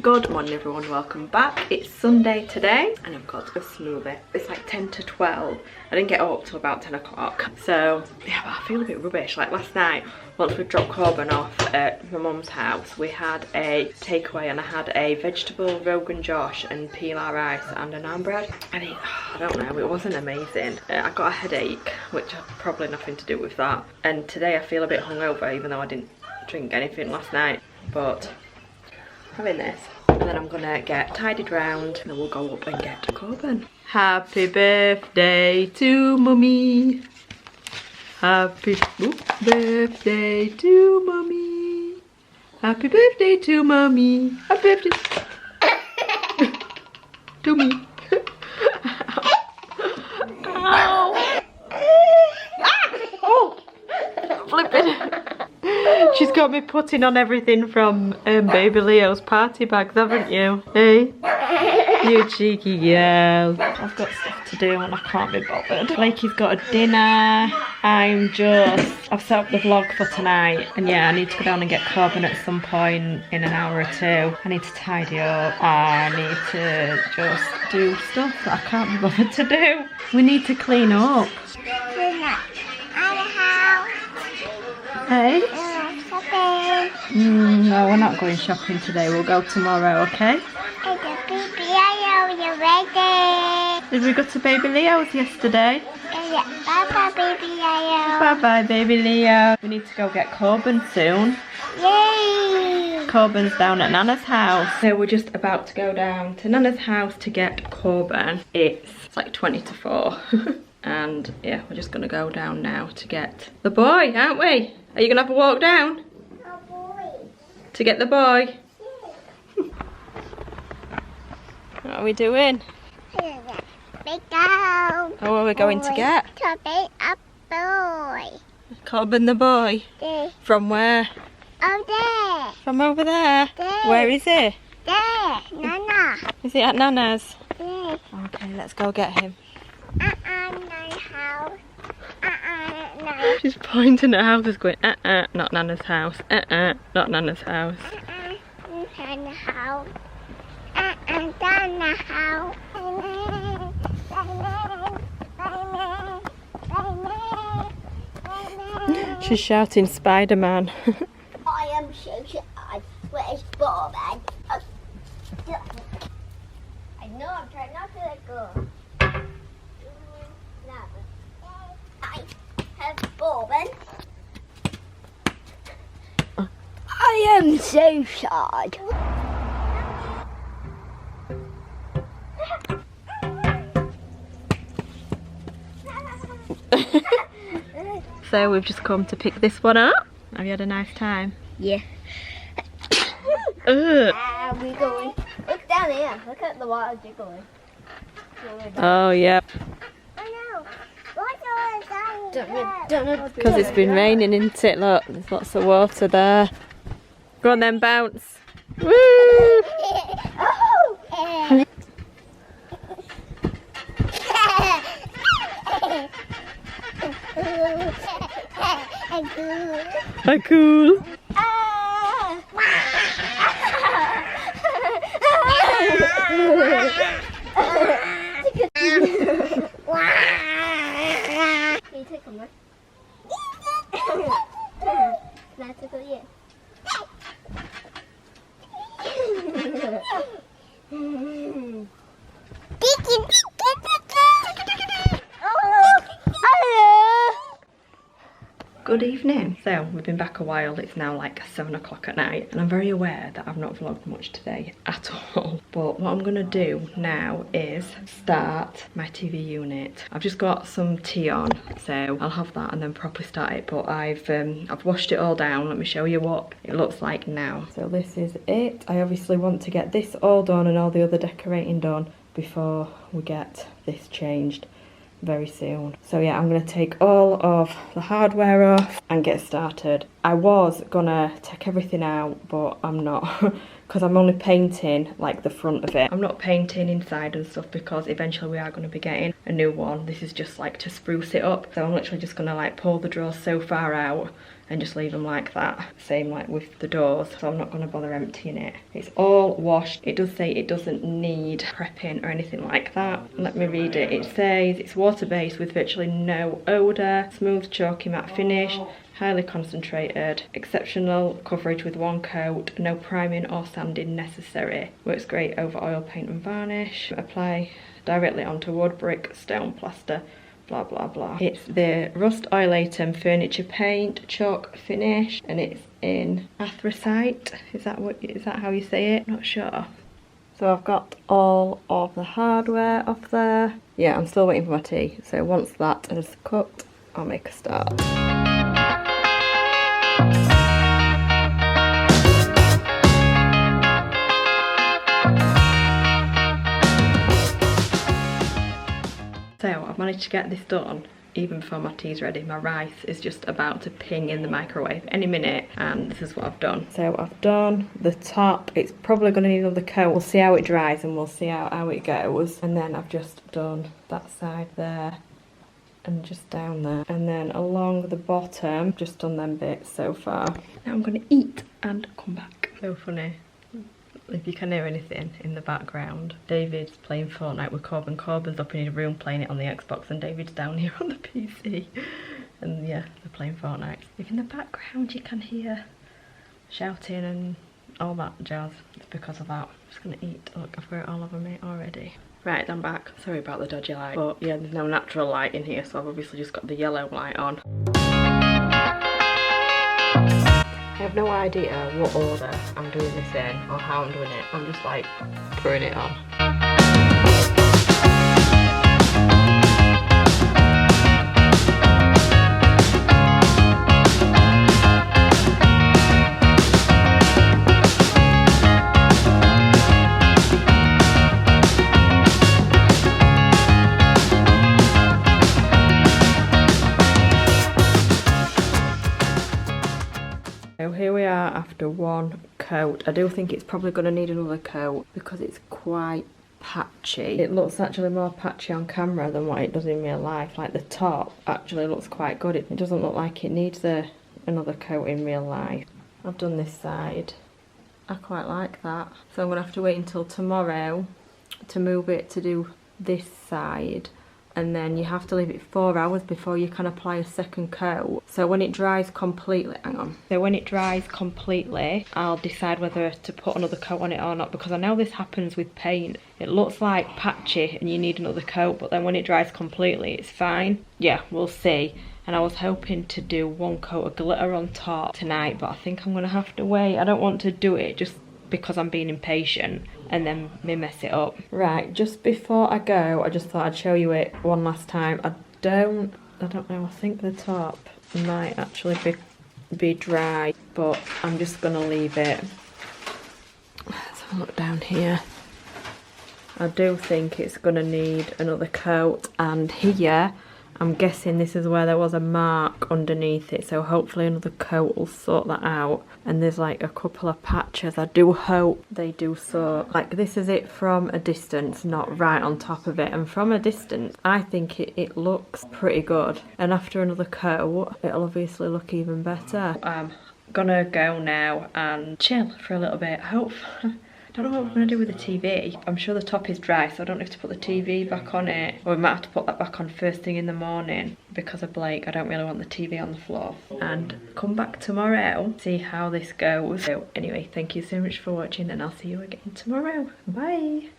Good morning everyone, welcome back. It's Sunday today and I've got a smoothie. It's like 10 to 12. I didn't get up till about 10 o'clock. So yeah, but I feel a bit rubbish. Like last night, once we dropped Corbin off at my mum's house, we had a takeaway and I had a vegetable Rogan Josh and pilau rice and a naan bread. And I don't know, it wasn't amazing. I got a headache, which had probably nothing to do with that. And today I feel a bit hungover even though I didn't drink anything last night. But having this and then I'm gonna get tidied round and then we'll go up and get Corbin. Happy birthday to mummy. Happy birthday to mummy. Happy birthday to mummy. Happy birthday to me. Ow. Oh, flipping. She's got me putting on everything from baby Leo's party bags, haven't you? Hey? You cheeky girl. I've got stuff to do and I can't be bothered. Blakey's got a dinner. I've set up the vlog for tonight. And yeah, I need to go down and get Corbin at some point in an hour or two. I need to tidy up. I need to just do stuff that I can't be bothered to do. We need to clean up. Hey? No, we're not going shopping today. We'll go tomorrow, okay? Did we go to Baby Leo's yesterday? Yeah, bye-bye, Baby Leo. Bye-bye, Baby Leo. We need to go get Corbin soon. Yay! Corbin's down at Nana's house. So we're just about to go down to Nana's house to get Corbin. It's like 20 to 4. And yeah, we're just gonna go down now to get the boy, aren't we? Are you gonna have a walk down? To get the boy? Yeah. What are we doing? Big down. Oh, what are we going to get? To be a boy. Corbin the boy? There. From where? Oh, there. From over there? There. Where is he? There. Nana. Is he at Nana's? There. Okay, let's go get him. Nana's house. No. She's pointing at houses going, not Nana's house. Not Nana's house. Nana's house. Nana's house. She's shouting Spider-Man. I am so sad. Where's Bobbin? I know, I'm trying not to let go. I have Bobbin. I am so sad. So we've just come to pick this one up. Have you had a nice time? Yeah. Ugh. We're going. Look down here. Look at the water jiggling. Oh yeah. I know. Don't. Because it's been raining, isn't it? Look, there's lots of water there. Go on then, bounce. Woo! Oh! How cool. Good evening. So we've been back a while. It's now like 7 o'clock at night and I'm very aware that I've not vlogged much today at all. But what I'm gonna do now is start my TV unit. I've just got some tea on, so I'll have that and then properly start it. But I've washed it all down. Let me show you what it looks like now. So this is it. I obviously want to get this all done and all the other decorating done before we get this changed very soon. So yeah, I'm going to take all of the hardware off and get started I was gonna take everything out, but I'm not because I'm only painting like the front of it. I'm not painting inside and stuff because eventually we are going to be getting a new one. This is just like to spruce it up. So I'm literally just gonna like pull the drawers so far out and just leave them like that. Same like with the doors, so I'm not going to bother emptying it. It's all washed. It does say it doesn't need prepping or anything like that. Let me read it. It says it's water-based with virtually no odour, smooth chalky matte finish, highly concentrated, exceptional coverage with one coat, no priming or sanding necessary. Works great over oil, paint and varnish. Apply directly onto wood, brick, stone, plaster, blah blah blah. It's the Rust-Oleum furniture paint chalk finish, and it's in anthracite. Is that how you say it? Not sure. So I've got all of the hardware off there. Yeah, I'm still waiting for my tea. So once that is cooked, I'll make a start. So I've managed to get this done even before my tea's ready. My rice is just about to ping in the microwave any minute, and this is what I've done. So I've done the top. It's probably going to need another coat. We'll see how it dries and we'll see how it goes. And then I've just done that side there and just down there. And then along the bottom, just done them bits so far. Now I'm going to eat and come back. So funny. If you can hear anything in the background, David's playing Fortnite with Corbin. Corbin's up in his room playing it on the Xbox and David's down here on the PC. And yeah, they're playing Fortnite. If in the background you can hear shouting and all that jazz, it's because of that. I'm just gonna eat. Look, I've got it all over me already. Right, I'm back. Sorry about the dodgy light, but yeah, there's no natural light in here, so I've obviously just got the yellow light on. I have no idea what order I'm doing this in or how I'm doing it. I'm just like throwing it on. So here we are after one coat. I do think it's probably going to need another coat because it's quite patchy. It looks actually more patchy on camera than what it does in real life. Like the top actually looks quite good. It doesn't look like it needs another coat in real life. I've done this side. I quite like that. So I'm going to have to wait until tomorrow to move it to do this side. And then you have to leave it 4 hours before you can apply a second coat. So when it dries completely, So when it dries completely, I'll decide whether to put another coat on it or not, because I know this happens with paint. It looks like patchy and you need another coat, but then when it dries completely, it's fine. Yeah, we'll see. And I was hoping to do one coat of glitter on top tonight, but I think I'm gonna have to wait. I don't want to do it just because I'm being impatient and then me mess it up. Right, just before I go, I just thought I'd show you it one last time. I don't know, I think the top might actually be dry, but I'm just gonna leave it. Let's have a look down here. I do think it's gonna need another coat, and here I'm guessing this is where there was a mark underneath it, so hopefully another coat will sort that out. And there's like a couple of patches. I do hope they do sort. Like this is it from a distance, not right on top of it. And from a distance, I think it looks pretty good. And after another coat, it'll obviously look even better. I'm gonna go now and chill for a little bit. I don't know what we're going to do with the TV. I'm sure the top is dry, so I don't have to put the TV back on it. Or we might have to put that back on first thing in the morning. Because of Blake, I don't really want the TV on the floor. And come back tomorrow, see how this goes. So anyway, thank you so much for watching, and I'll see you again tomorrow. Bye!